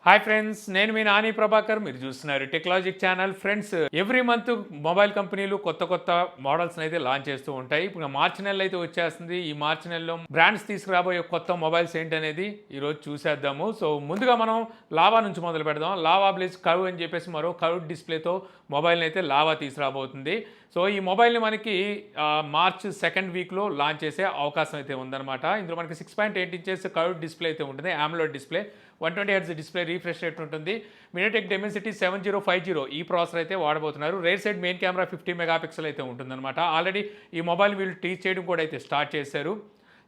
Hi friends, నేను మీ నాని ప్రభాకర్. మీరు చూస్తున్నారు technologic channel. Friends, every month mobile కంపెనీలు కొత్త కొత్త మోడల్స్ అయితే లాంచ్ చేస్తూ ఉంటాయి. ఇప్పుడు మార్చి నెలలో అయితే వచ్చేస్తుంది. ఈ మార్చి నెలలో బ్రాండ్స్ తీసుకురాబోయే కొత్త మొబైల్స్ ఏంటనేది ఈరోజు చూసేద్దాము. సో ముందుగా మనం లావా నుంచి మొదలు పెడదాం. లావా బ్లేజ్ కర్వ్ అని చెప్పేసి మరో కర్వ్ డిస్ప్లేతో మొబైల్ని అయితే లావా తీసుకురాబోతుంది. సో ఈ మొబైల్ని మనకి మార్చ్ సెకండ్ వీక్లో లాంచ్ చేసే అవకాశం అయితే ఉందన్నమాట. ఇందులో మనకి 6.8 ఇంచెస్ కర్వ్ డిస్ప్లే అయితే ఉంటుంది. AMOLED display, 120 Hz display, refresh rate ఉంటుంది. MediaTek Dimensity 7050 ఈ ప్రాసెసర్ అయితే వాడబోతున్నారు. Rear side main camera 50 megapixel అయితే ఉంటుందన్నమాట. ఆల్రెడీ ఈ మొబైల్ వీళ్ళు టీచ్ చేయడం కూడా అయితే స్టార్ట్ చేశారు.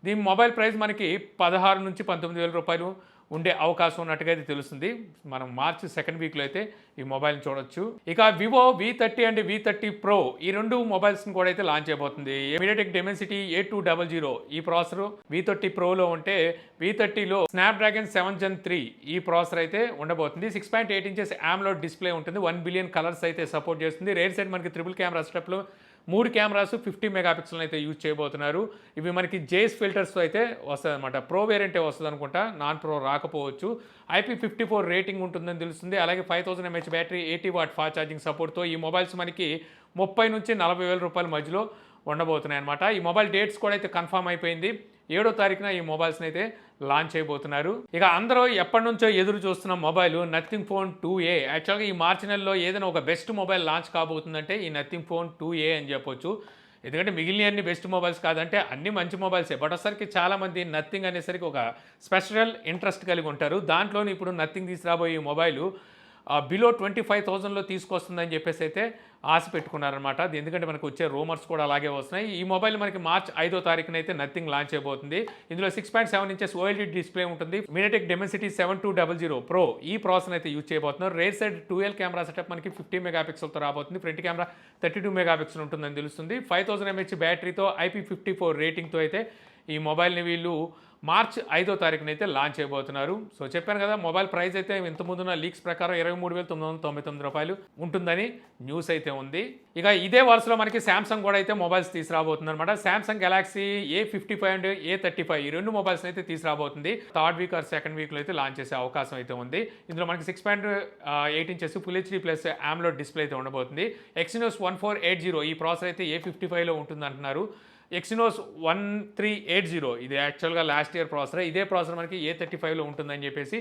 దీని మొబైల్ ప్రైస్ మనకి 16 నుంచి 19,000 రూపాయలు ఉండే అవకాశం ఉన్నట్టుగా అయితే తెలుస్తుంది. మనం మార్చి సెకండ్ వీక్లో అయితే ఈ మొబైల్ని చూడొచ్చు. ఇక Vivo V30 and V30 Pro ఈ రెండు మొబైల్స్ని కూడా అయితే లాంచ్ అయిపోతుంది. MediaTek Dimensity A200 ఈ ప్రాసెసర్ V30 Proలో ఉంటే, V30లో Snapdragon 7 Gen 3 ఈ ప్రాసెసర్ అయితే ఉండబోతుంది. 6.8 ఇంచెస్ AMOLED డిస్ప్లే ఉంటుంది. 1 బిలియన్ కలర్స్ అయితే సపోర్ట్ చేస్తుంది. రేర్ సైడ్ మనకి ట్రిపుల్ కెమెరా సెటప్లో 3 కెమెరాస్ 50 మెగాపిక్సెల్ అయితే యూజ్ చేయబోతున్నారు. ఇవి మనకి జేస్ ఫిల్టర్స్తో అయితే వస్తుంది అనమాట. ప్రో వేరియంటే వస్తుంది అనుకుంటా, నాన్ ప్రో రాకపోవచ్చు. IP54 రేటింగ్ ఉంటుందని తెలుస్తుంది. అలాగే 5000 mAh battery, 80 what fast charging సపోర్ట్తో ఈ మొబైల్స్ మనకి 30 నుంచి 40,000 రూపాయల మధ్యలో ఉండబోతున్నాయి అనమాట. ఈ మొబైల్ డేట్స్ కూడా అయితే కన్ఫర్మ్ అయిపోయింది. 7వ తారీఖున ఈ మొబైల్స్ని అయితే లాంచ్ అయిపోతున్నారు. ఇక అందరూ ఎప్పటి నుంచో ఎదురు చూస్తున్న మొబైల్ నథింగ్ ఫోన్ 2A. యాక్చువల్గా ఈ మార్చి నెలలో ఏదైనా ఒక బెస్ట్ మొబైల్ లాంచ్ కాబోతుందంటే ఈ నథింగ్ ఫోన్ 2A అని చెప్పొచ్చు. ఎందుకంటే మిగిలిన అన్ని బెస్ట్ మొబైల్స్ కాదంటే అన్ని మంచి మొబైల్సే. బట్ ఒకసారికి చాలామంది నథింగ్ అనేసరికి ఒక స్పెషల్ ఇంట్రెస్ట్ కలిగి ఉంటారు. దాంట్లోనే ఇప్పుడు నథింగ్ తీసుకురాబోయే మొబైల్ బిలో 25,000లో తీసుకొస్తుందని చెప్పేసి అయితే ఆశ పెట్టుకున్నారనమాట. ఎందుకంటే మనకు వచ్చే రూమర్స్ కూడా అలాగే వస్తున్నాయి. ఈ మొబైల్ మనకి మార్చ్ 5వ తారీఖున అయితే నథింగ్ లాంచ్ అయిపోతుంది. ఇందులో 6.7 ఇంచెస్ OLED డిస్ప్లే ఉంటుంది. MediaTek Dimensity 7200 Pro ఈ ప్రాసెసర్ అయితే యూజ్ చేయబోతున్నారు. రేర్ సైడ్ 12 కెమెరా సెటప్ మనకి 50 మెగాపిక్సెల్తో రాబోతుంది. ఫ్రంట్ కెమెరా 32 మెగాపిక్సెల్ ఉంటుందని తెలుస్తుంది. 5000 mAh బ్యాటరీతో, IP54 రేటింగ్తో అయితే ఈ మొబైల్ని వీళ్ళు మార్చ్ 5వ తారీఖున అయితే లాంచ్ చేయబోతున్నారు. సో చెప్పాను కదా, మొబైల్ ప్రైస్ అయితే ఇంతకుముందున్న లీక్స్ ప్రకారం 23,999 రూపాయలు ఉంటుందని న్యూస్ అయితే ఉంది. ఇక ఇదే వరుసలో మనకి శాంసంగ్ కూడా అయితే మొబైల్స్ తీసుకురాబోతుంది అనమాట. Samsung Galaxy A55 and A35 ఈ రెండు మొబైల్స్ అయితే తీసుకురాబోతుంది. థర్డ్ వీక్ ఆర్ సెకండ్ వీక్లో అయితే లాంచ్ చేసే అవకాశం అయితే ఉంది. ఇందులో మనకి 6.8 inches full HD plus AMOLED display అయితే ఉండబోతుంది. Exynos 1480 ఈ ప్రాసెసర్ అయితే A55లో ఉంటుంది అంటున్నారు. Exynos 1380 ఇది యాక్చువల్గా లాస్ట్ ఇయర్ ప్రాసెసర్. ఇదే ప్రాసెసర్ మనకి A35లో ఉంటుందని చెప్పేసి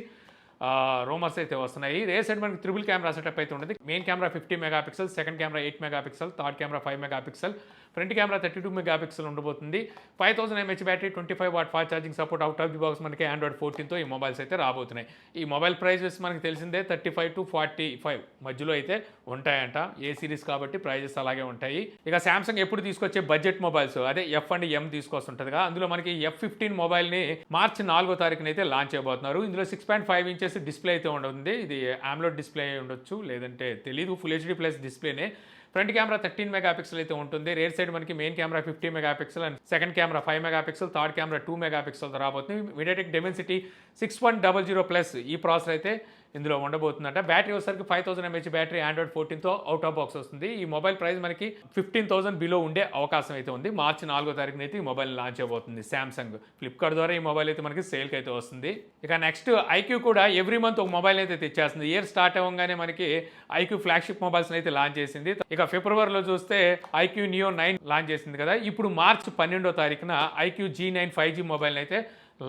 రూమర్స్ అయితే వస్తున్నాయి. రేర్ సైడ్ మనకి ట్రిపుల్ కెమెరా సెటప్ అయితే ఉంటుంది. Main camera 50 megapixel, second camera 8 megapixel, third camera 5 megapixel, front camera 32 megapixel ఉండబోతుంది. 5000 mAh battery, 25 what fast charging support. Out of the box మనకి Android 14తో ఈ మొబైల్స్ అయితే రాబోతున్నాయి. ఈ మొబైల్ ప్రైజెస్ మనకి తెలిసిందే 35 to 45 మధ్యలో అయితే ఉంటాయంట. ఏ సిరీస్ కాబట్టి ప్రైజెస్ అలాగే ఉంటాయి. ఇక శాంసంగ్ ఎప్పుడు తీసుకొచ్చే బడ్జెట్ మొబైల్స్ అదే F అండ్ M తీసుకొస్తుంటుందిగా, అందులో మనకి F15 మొబైల్ని మార్చి 4వ తారీఖున అయితే లాంచ్ చేయబోతున్నారు. ఇందులో 6.5 ఇంచెస్ డిస్ప్లే అయితే ఉంటుంది. ఇది AMOLED డిస్ప్లే ఉండొచ్చు, లేదంటే తెలీదు. ఫుల్ HD ప్లస్ డిస్ప్లేనే. ఫ్రంట్ కెమెరా 13 మెగాపిక్సెల్ అయితే ఉంటుంది. రేర్ సైడ్ మనకి main camera 50 megapixel and second camera 5 megapixel, third camera 2 మెగాపిక్సెల్తో రాబోతుంది. MediaTek Dimensity 6100 ప్లస్ ఈ ప్రాసెసర్ అయితే ఇందులో ఉండబోతుందంట. బ్యాటరీ వచ్చేసరికి 5000 mAh బ్యాటరీ, Android 14తో అవుట్ ఆఫ్ బాక్స్ వస్తుంది. ఈ మొబైల్ ప్రైస్ మనకి 15,000 బిలో ఉండే అవకాశం అయితే ఉంది. మార్చి 4వ తారీఖున అయితే ఈ మొబైల్ లాంచ్ అయిపోతుంది. శాంసంగ్ ఫ్లిప్కార్ట్ ద్వారా ఈ మొబైల్ అయితే మనకి సేల్కి అయితే వస్తుంది. ఇక నెక్స్ట్ IQ కూడా ఎవ్రీ మంత్ ఒక మొబైల్ అయితే తెచ్చేస్తుంది. ఇయర్ స్టార్ట్ అవ్వగానే మనకి IQ ఫ్లాగ్షిప్ మొబైల్స్ అయితే లాంచ్ చేసింది. ఇక ఫిబ్రవరిలో చూస్తే IQ Neo 9 లాంచ్ చేసింది కదా. ఇప్పుడు మార్చి 12వ తారీఖున IQ G9 5G మొబైల్ అయితే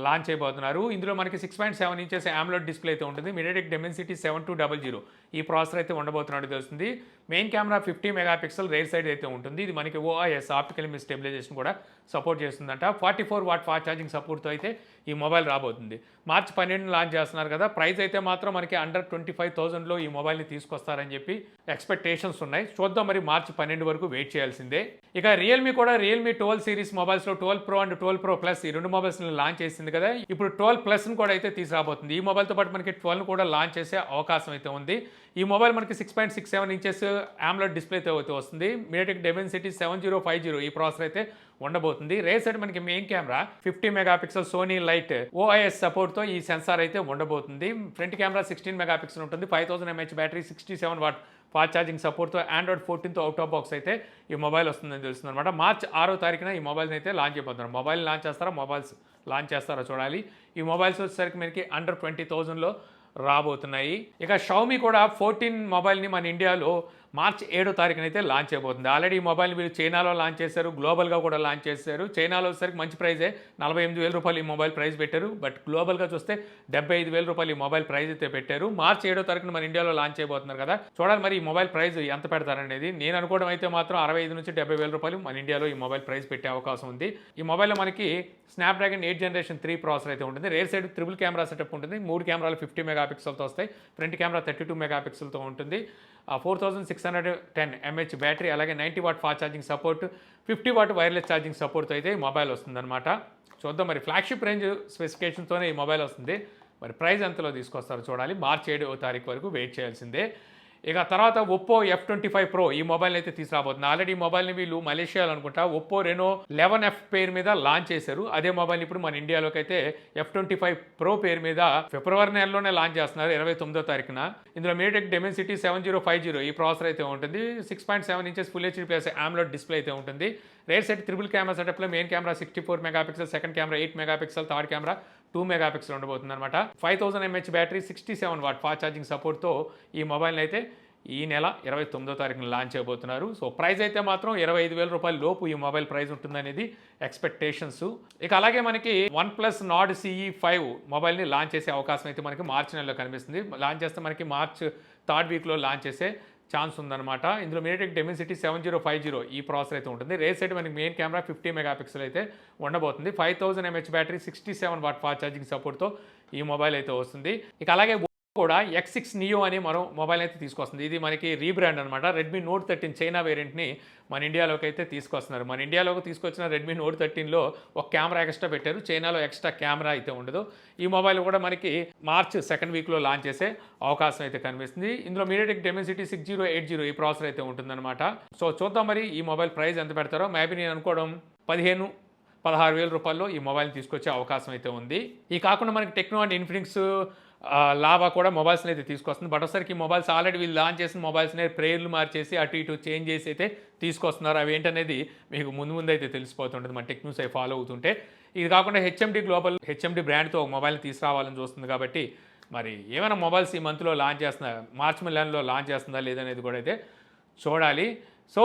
లాంచ్ అయిపోతున్నారు. ఇందులో మనకి 6.7 ఇంచెస్ AMOLED డిస్ప్లే అయితే ఉంటుంది. MediaTek Dimensity 7200 ఈ ప్రాసెసర్ అయితే ఉండబోతున్నట్టు తెలుస్తుంది. Main camera 50 megapixel rare side అయితే ఉంటుంది. ఇది మనకి OIS ఆప్టికల్ ఇమేజ్ స్టెబిలైజేషన్ కూడా సపోర్ట్ చేస్తుందంట. 44 వాట్ ఫాస్ట్ ఛార్జింగ్ సపోర్ట్తో అయితే ఈ మొబైల్ రాబోతుంది. మార్చి 12న లాంచ్ చేస్తున్నారు కదా. ప్రైస్ అయితే మాత్రం మనకి అండర్ 25,000లో ఈ మొబైల్ని తీసుకొస్తారని చెప్పి ఎక్స్పెక్టేషన్స్ ఉన్నాయి. చూద్దాం, మరి మార్చి 12 వరకు వెయిట్ చేయాల్సిందే. ఇక రియల్మీ కూడా రియల్మీ 12 సిరీస్ మొబైల్స్లో 12 Pro అండ్ 12 Pro Plus ఈ రెండు మొబైల్స్ని లాంచ్ చేసింది కదా. ఇప్పుడు 12 Plusని కూడా అయితే తీసుకురాబోతుంది. ఈ మొబైల్తో పాటు మనకి 12 కూడా లాంచ్ చేసే అవకాశం అయితే ఉంది. ఈ మొబైల్ మనకి 6.67 ఇంచెస్ AMOLED డిస్ప్లేతో అయితే వస్తుంది. MediaTek Dimensity 7050 ఈ ప్రాసెసర్ అయితే ఉండబోతుంది. రేర్ సైడ్ మనకి main camera 50 megapixel Sony light OIS సపోర్ట్తో ఈ సెన్సార్ అయితే ఉండబోతుంది. ఫ్రంట్ కెమెరా 16 మెగాపిక్సెల్ ఉంటుంది. 5000 mAh battery, 67 watt fast charging సపోర్ట్తో, Android 14తో అవుట్ ఆఫ్ బాక్స్ అయితే ఈ మొబైల్ వస్తుందని తెలుస్తుంది అనమాట. మార్చ్ 6వ తారీఖున ఈ మొబైల్ని అయితే లాంచ్ అయిపోతున్నారు. మొబైల్ లాంచ్ చేస్తారా, మొబైల్స్ లాంచ్ చేస్తారా చూడాలి. ఈ మొబైల్స్ వచ్చేసరికి మనకి అండర్ 20,000లో రాబోతున్నాయి. ఇక షావమీ కూడా 14 మొబైల్ని మన ఇండియాలో మార్చి 7వ తారీఖున అయితే లాంచ్ చేయబోతుంది. ఆల్రెడీ ఈ మొబైల్ వీళ్ళు చైనాలో లాంచ్ చేశారు, గ్లోబల్గా కూడా లాంచ్ చేశారు. చైనాలో వచ్చేసరికి మంచి ప్రైజే, ₹48,000 ఈ మొబైల్ ప్రైస్ పెట్టారు. బట్ గ్లోబల్గా చూస్తే ₹75,000 ఈ మొబైల్ ప్రైస్ అయితే పెట్టారు. మార్చి 7వ తారీఖున మన ఇండియాలో లాంచ్ చేయబోతున్నారు కదా, చూడాలి మరి ఈ మొబైల్ ప్రైస్ ఎంత పెడతారనేది. నేను అనుకోవడం అయితే మాత్రం ₹65,000 నుంచి ₹70,000 మన ఇండియాలో ఈ మొబైల్ ప్రైస్ పెట్టే అవకాశం ఉంది. ఈ మొబైల్లో మనకి స్నాప్డ్రాగన్ 8 జనరేషన్ 3 ప్రాసెసర్ అయితే ఉంటుంది. Rear side triple camera setup ఉంటుంది. 3 కెమెరాలు 50 మెగాపిక్సెల్తో వస్తాయి. ఫ్రంట్ కెమెరా 32 మెగాపిక్సెల్తో ఉంటుంది. 4610 mAh బ్యాటరీ, అలాగే 90 what fast charging support, 50 what wireless charging సపోర్ట్తో అయితే ఈ మొబైల్ వస్తుందన్నమాట. చూద్దాం మరి ఫ్లాగ్షిప్ రేంజ్ స్పెసిఫికేషన్తోనే ఈ మొబైల్ వస్తుంది. మరి ప్రైస్ ఎంతలో తీసుకొస్తారో చూడాలి. మార్చి 7వ తారీఖు వరకు వెయిట్ చేయాల్సిందే. ఇక తర్వాత ఒప్పో F25 Pro ఈ మొబైల్ అయితే తీసుకురాబోతుంది. ఆల్రెడీ ఈ మొబైల్ని వీళ్ళు మలేషియాలో అనుకుంటా ఒప్పో రెనో 11F పేరు మీద లాంచ్ చేశారు. అదే మొబైల్ ఇప్పుడు మన ఇండియాలోకి అయితే F25 Pro పేరు మీద ఫిబ్రవరి నెలలోనే లాంచ్ చేస్తున్నారు, 29వ తారీఖున. ఇందులో మీడియాటెక్ డెమెన్సిటీ 7050 ఈ ప్రాసెసర్ అయితే ఉంటుంది. 6.7 inches full HD plus AMOLED display అయితే ఉంటుంది. రేర్ సెట్ ట్రిపుల్ కెమెరా సెటప్లో main camera 64 megapixel, second camera 8 megapixel, third camera 2 megapixel ఉండబోతుంది అనమాట. 5000 mAh battery, 67 watt fast charging సపోర్ట్తో ఈ మొబైల్ని అయితే ఈ నెల 29వ తారీఖున లాంచ్ చేయబోతున్నారు. సో ప్రైస్ అయితే మాత్రం ₹25,000 లోపు ఈ మొబైల్ ప్రైస్ ఉంటుందనేది ఎక్స్పెక్టేషన్స్. ఇక అలాగే మనకి OnePlus Nord CE5 మొబైల్ని లాంచ్ చేసే అవకాశం అయితే మనకి మార్చి నెలలో కనిపిస్తుంది. లాంచ్ చేస్తే మనకి మార్చ్ 3rd వీక్లో లాంచ్ చేసే ఛాన్స్ ఉందన్నమాట. ఇందులో మీడియాటెక్ డెమెన్సిటీ 7050 ఈ ప్రాసెసర్ అయితే ఉంటుంది. రేర్ సైడ్ మనకి మెయిన్ కెమెరా 50 మెగాపిక్సెల్ అయితే ఉండబోతుంది. 5000 mAh battery, 67 watt fast charging సపోర్ట్తో ఈ మొబైల్ అయితే వస్తుంది. ఇక అలాగే కూడా X6 Neo అనే మరో మొబైల్ అయితే తీసుకొస్తుంది. ఇది మనకి రీబ్రాండ్ అనమాట. రెడ్మీ నోట్ 13 చైనా వేరియంట్ని మన ఇండియాలోకి అయితే తీసుకొస్తున్నారు. మన ఇండియాలోకి తీసుకొచ్చిన రెడ్మీ నోట్ 13లో ఒక కెమెరా ఎక్స్ట్రా పెట్టారు. చైనాలో ఎక్స్ట్రా కెమెరా అయితే ఉండదు. ఈ మొబైల్ కూడా మనకి మార్చ్ 2nd వీక్లో లాంచ్ చేసే అవకాశం అయితే కనిపిస్తుంది. ఇందులో మీడియాటెక్ డెమెన్సిటీ 6080 ఈ ప్రాసెసర్ అయితే ఉంటుందన్నమాట. సో చూద్దాం మరి ఈ మొబైల్ ప్రైస్ ఎంత పెడతారో. మేబీ నేను అనుకోవడం 16,000 ఈ మొబైల్ని తీసుకొచ్చే అవకాశం అయితే ఉంది. ఈ కాకుండా మనకి టెక్నో అండ్ ఇన్ఫినిక్స్ లావా కూడా మొబైల్స్ని అయితే తీసుకొస్తుంది. బట్ ఒకసారికి ఈ మొబైల్స్ ఆల్రెడీ వీళ్ళు లాంచ్ చేసిన మొబైల్స్ని ప్రేర్లు మార్చేసి అటు ఇటు చేంజ్ చేసి అయితే తీసుకొస్తున్నారు. అవి ఏంటనేది మీకు ముందు అయితే తెలిసిపోతుంటుంది మన టెక్ న్యూస్ అవి ఫాలో అవుతుంటే. ఇది కాకుండా హెచ్ఎండి బ్రాండ్తో ఒక మొబైల్ని తీసుకురావాలని చూస్తుంది. కాబట్టి మరి ఏమైనా మొబైల్స్ ఈ మంత్లో లాంచ్ చేస్తున్నా, మార్చ్ నెలలో లాంచ్ చేస్తుందా లేదనేది కూడా అయితే చూడాలి. సో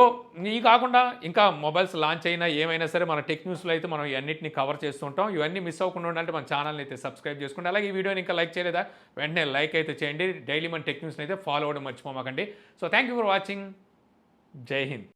ఈ కాకుండా ఇంకా మొబైల్స్ లాంచ్ అయినా ఏమైనా సరే మన టెక్ న్యూస్లో అయితే మనం ఇవన్నిటిని కవర్ చేస్తుంటాం. ఇవన్నీ మిస్ అవ్వకుండా ఉండాలంటే మన ఛానల్ని అయితే సబ్స్క్రైబ్ చేసుకోండి. అలాగే ఈ వీడియోని ఇంకా లైక్ చేయలేదా, వెంటనే లైక్ అయితే చేయండి. డైలీ మన టెక్ న్యూస్ని అయితే ఫాలో అవ్వడం మర్చిపోమాకండి. So thank you for watching. Jai Hind.